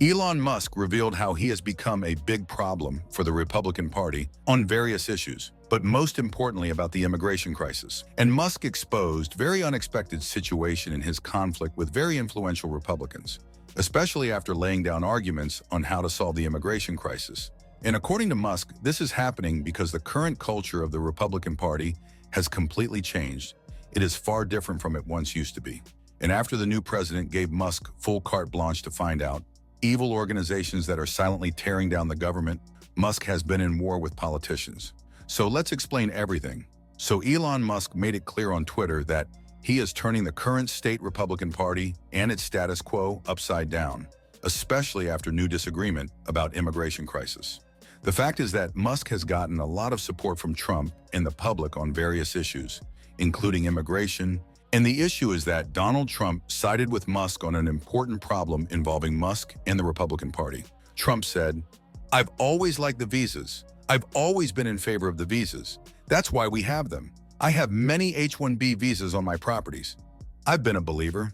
Elon Musk revealed how he has become a big problem for the Republican Party on various issues, but most importantly about the immigration crisis. And Musk exposed very unexpected situation in his conflict with very influential Republicans, especially after laying down arguments on how to solve the immigration crisis. And according to Musk, this is happening because the current culture of the Republican Party has completely changed. It is far different from it once used to be. And after the new president gave Musk full carte blanche to find out evil organizations that are silently tearing down the government, Musk has been in war with politicians. So let's explain everything. So Elon Musk made it clear on Twitter that he is turning the current state Republican Party and its status quo upside down, especially after new disagreement about immigration crisis. The fact is that Musk has gotten a lot of support from Trump and the public on various issues, including immigration, and the issue is that Donald Trump sided with Musk on an important problem involving Musk and the Republican Party. Trump said, "I've always liked the visas. I've always been in favor of the visas. That's why we have them. I have many H-1B visas on my properties. I've been a believer.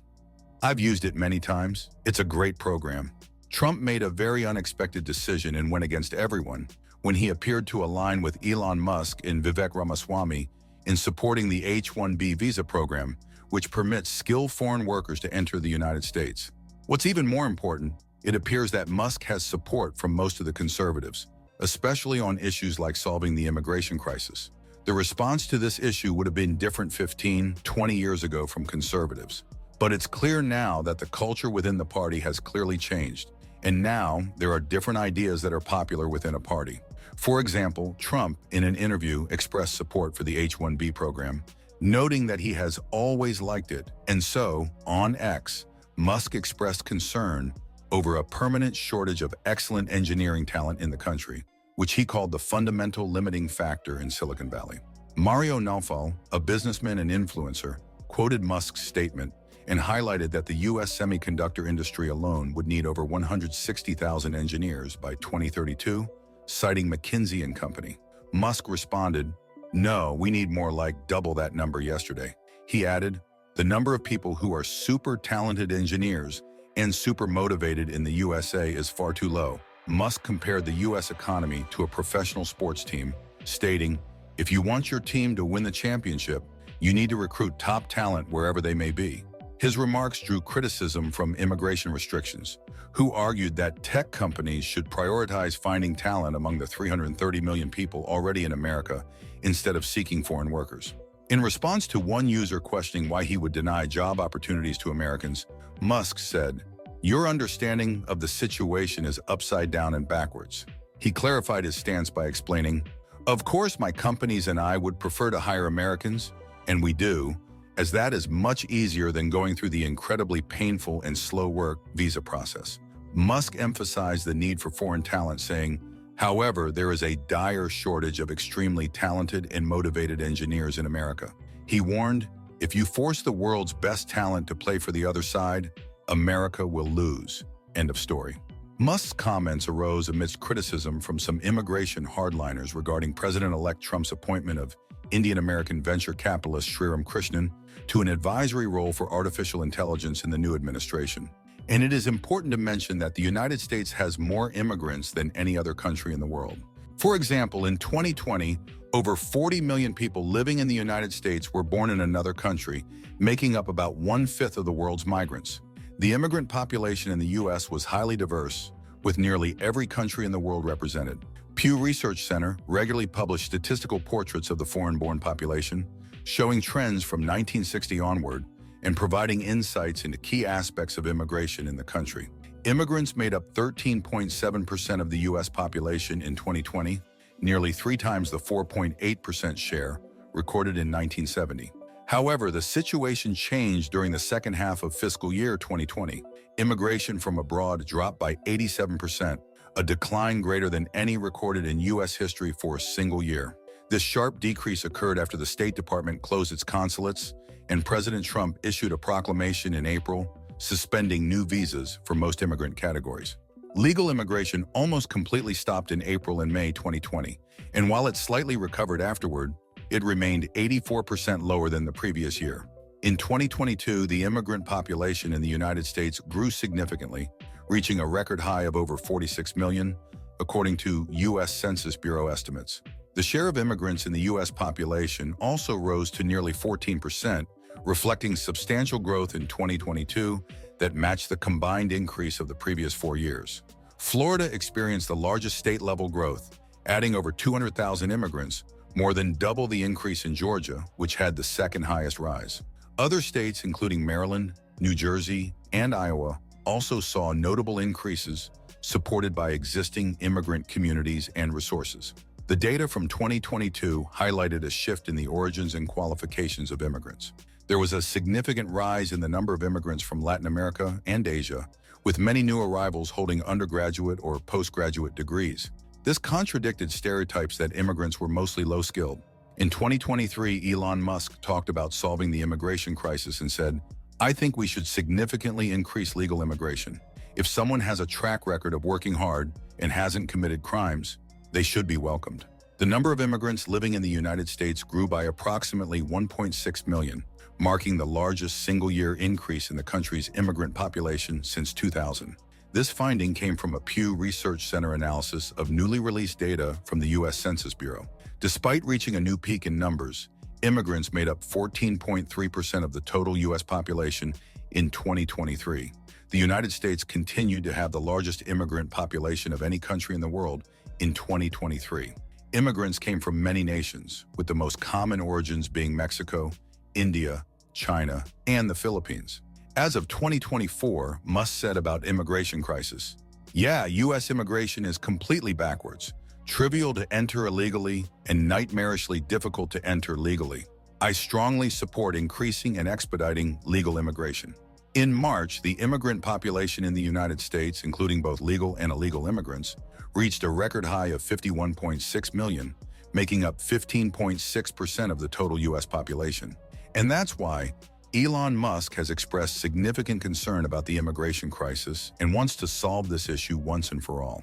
I've used it many times. It's a great program." Trump made a very unexpected decision and went against everyone when he appeared to align with Elon Musk and Vivek Ramaswamy in supporting the H-1B visa program, which permits skilled foreign workers to enter the United States. What's even more important, it appears that Musk has support from most of the conservatives, especially on issues like solving the immigration crisis. The response to this issue would have been different 15, 20 years ago from conservatives. But it's clear now that the culture within the party has clearly changed, and now there are different ideas that are popular within a party. For example, Trump, in an interview, expressed support for the H-1B program, noting that he has always liked it. And so, on X, Musk expressed concern over a permanent shortage of excellent engineering talent in the country, which he called the fundamental limiting factor in Silicon Valley. Mario Naufal, a businessman and influencer, quoted Musk's statement and highlighted that the U.S. semiconductor industry alone would need over 160,000 engineers by 2032, citing McKinsey and Company. Musk responded, "No, we need more like double that number yesterday." He added, "The number of people who are super talented engineers and super motivated in the USA is far too low." Musk compared the U.S. economy to a professional sports team, stating, "If you want your team to win the championship, you need to recruit top talent wherever they may be." His remarks drew criticism from immigration restrictions, who argued that tech companies should prioritize finding talent among the 330 million people already in America instead of seeking foreign workers. In response to one user questioning why he would deny job opportunities to Americans, Musk said, "Your understanding of the situation is upside down and backwards." He clarified his stance by explaining, "Of course, my companies and I would prefer to hire Americans, and we do, as that is much easier than going through the incredibly painful and slow work visa process." Musk emphasized the need for foreign talent, saying, "However, there is a dire shortage of extremely talented and motivated engineers in America." He warned, "If you force the world's best talent to play for the other side, America will lose." End of story. Musk's comments arose amidst criticism from some immigration hardliners regarding President-elect Trump's appointment of Indian-American venture capitalist Sriram Krishnan to an advisory role for artificial intelligence in the new administration. And it is important to mention that the United States has more immigrants than any other country in the world. For example, in 2020, over 40 million people living in the United States were born in another country, making up about 1/5 of the world's migrants. The immigrant population in the U.S. was highly diverse, with nearly every country in the world represented. Pew Research Center regularly published statistical portraits of the foreign-born population, showing trends from 1960 onward and providing insights into key aspects of immigration in the country. Immigrants made up 13.7% of the U.S. population in 2020, nearly 3 times the 4.8% share recorded in 1970. However, the situation changed during the second half of fiscal year 2020. Immigration from abroad dropped by 87%, a decline greater than any recorded in U.S. history for a single year. This sharp decrease occurred after the State Department closed its consulates, and President Trump issued a proclamation in April suspending new visas for most immigrant categories. Legal immigration almost completely stopped in April and May 2020, and while it slightly recovered afterward, it remained 84% lower than the previous year. In 2022, the immigrant population in the United States grew significantly, reaching a record high of over 46 million, according to U.S. Census Bureau estimates. The share of immigrants in the U.S. population also rose to nearly 14%, reflecting substantial growth in 2022 that matched the combined increase of the previous 4 years. Florida experienced the largest state-level growth, adding over 200,000 immigrants, more than double the increase in Georgia, which had the second highest rise. Other states, including Maryland, New Jersey, and Iowa, also saw notable increases, supported by existing immigrant communities and resources. The data from 2022 highlighted a shift in the origins and qualifications of immigrants. There was a significant rise in the number of immigrants from Latin America and Asia, with many new arrivals holding undergraduate or postgraduate degrees. This contradicted stereotypes that immigrants were mostly low-skilled. In 2023, Elon Musk talked about solving the immigration crisis and said, "I think we should significantly increase legal immigration. If someone has a track record of working hard and hasn't committed crimes, they should be welcomed." The number of immigrants living in the United States grew by approximately 1.6 million, marking the largest single-year increase in the country's immigrant population since 2000. This finding came from a Pew Research Center analysis of newly released data from the U.S. Census Bureau. Despite reaching a new peak in numbers, immigrants made up 14.3% of the total U.S. population in 2023. The United States continued to have the largest immigrant population of any country in the world in 2023. Immigrants came from many nations, with the most common origins being Mexico, India, China, and the Philippines. As of 2024, Musk said about immigration crisis, "Yeah, U.S. immigration is completely backwards, trivial to enter illegally, and nightmarishly difficult to enter legally. I strongly support increasing and expediting legal immigration." In March, the immigrant population in the United States, including both legal and illegal immigrants, reached a record high of 51.6 million, making up 15.6% of the total U.S. population. And that's why Elon Musk has expressed significant concern about the immigration crisis and wants to solve this issue once and for all.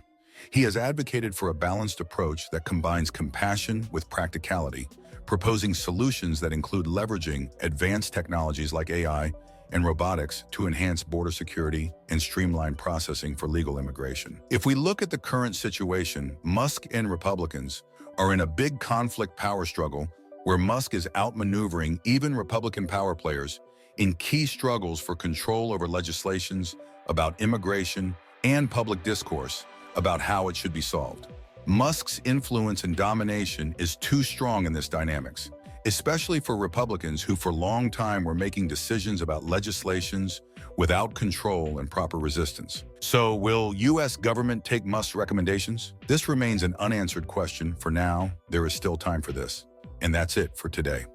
He has advocated for a balanced approach that combines compassion with practicality, proposing solutions that include leveraging advanced technologies like AI and robotics to enhance border security and streamline processing for legal immigration. If we look at the current situation, Musk and Republicans are in a big conflict power struggle where Musk is outmaneuvering even Republican power players in key struggles for control over legislations about immigration and public discourse about how it should be solved. Musk's influence and domination is too strong in this dynamics, especially for Republicans who for a long time were making decisions about legislations without control and proper resistance. So will U.S. government take Musk's recommendations? This remains an unanswered question. For now, there is still time for this. And that's it for today.